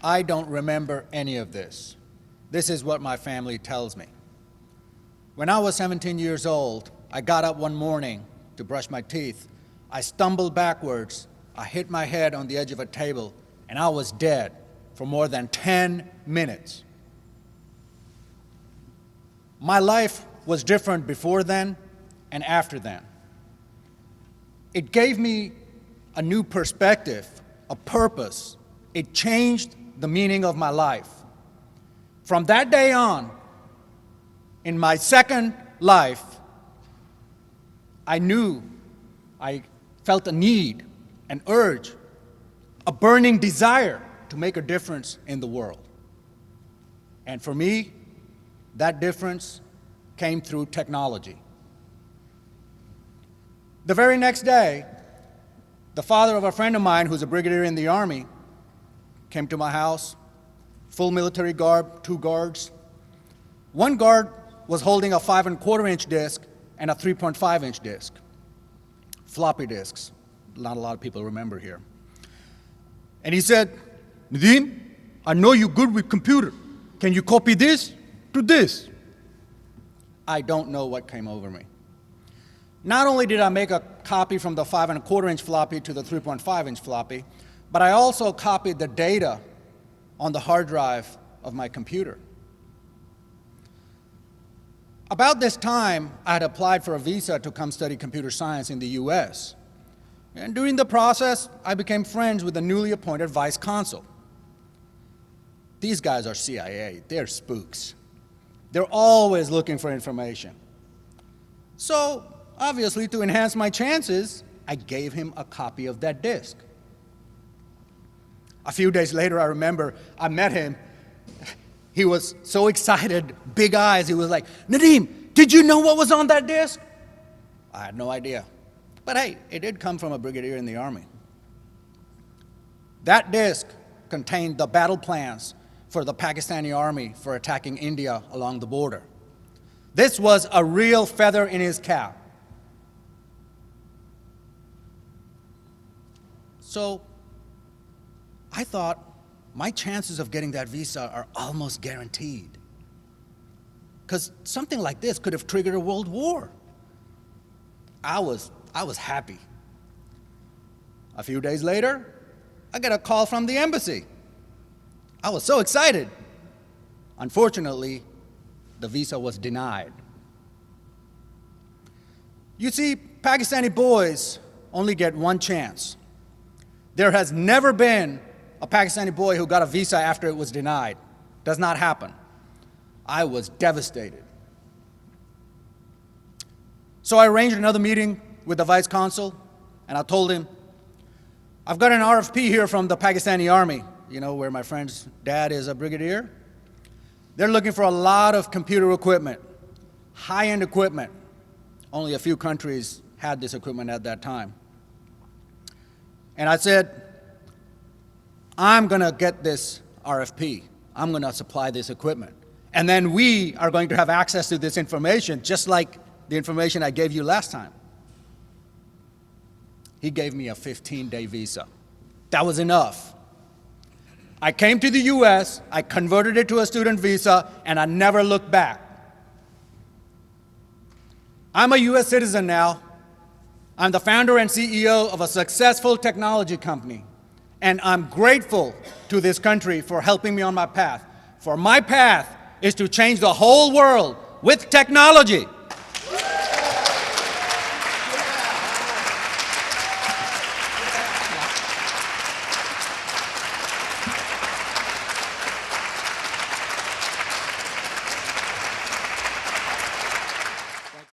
I don't remember any of this. This is what my family tells me. When I was 17 years old, I got up one morning to brush my teeth. I stumbled backwards, I hit my head on the edge of a table, and I was dead for more than 10 minutes. My life was different before then and after then. It gave me a new perspective, a purpose. It changed the meaning of my life. From that day on, in my second life, I felt a need, an urge, a burning desire to make a difference in the world. And for me, that difference came through technology. The very next day, the father of a friend of mine who's a brigadier in the Army came to my house, full military garb, 2 guards. One guard was holding a 5¼ inch disc and a 3.5 inch disc, floppy disks. Not a lot of people remember here. And he said, "Nadeem, I know you're good with computer. Can you copy this to this?" I don't know what came over me. Not only did I make a copy from the 5¼ inch floppy to the 3.5 inch floppy, but I also copied the data on the hard drive of my computer. About this time, I had applied for a visa to come study computer science in the US. And during the process, I became friends with the newly appointed vice consul. These guys are CIA, they're spooks. They're always looking for information. So, obviously, to enhance my chances, I gave him a copy of that disk. A few days later, I remember I met him. He was so excited, big eyes. He was like, "Nadeem, did you know what was on that disk?" I had no idea. But hey, it did come from a brigadier in the Army. That disk contained the battle plans for the Pakistani Army for attacking India along the border. This was a real feather in his cap. So I thought, my chances of getting that visa are almost guaranteed. Because something like this could have triggered a world war. I was happy. A few days later, I get a call from the embassy. I was so excited. Unfortunately, the visa was denied. You see, Pakistani boys only get one chance. There has never been a Pakistani boy who got a visa after it was denied. Does not happen. I was devastated. So I arranged another meeting with the vice consul, and I told him, "I've got an RFP here from the Pakistani Army, you know, where my friend's dad is a brigadier. They're looking for a lot of computer equipment, high-end equipment. Only a few countries had this equipment at that time." And I said, "I'm going to get this RFP. I'm going to supply this equipment. And then we are going to have access to this information, just like the information I gave you last time." He gave me a 15-day visa. That was enough. I came to the US, I converted it to a student visa, and I never looked back. I'm a US citizen now. I'm the founder and CEO of a successful technology company, and I'm grateful to this country for helping me on my path. For my path is to change the whole world with technology.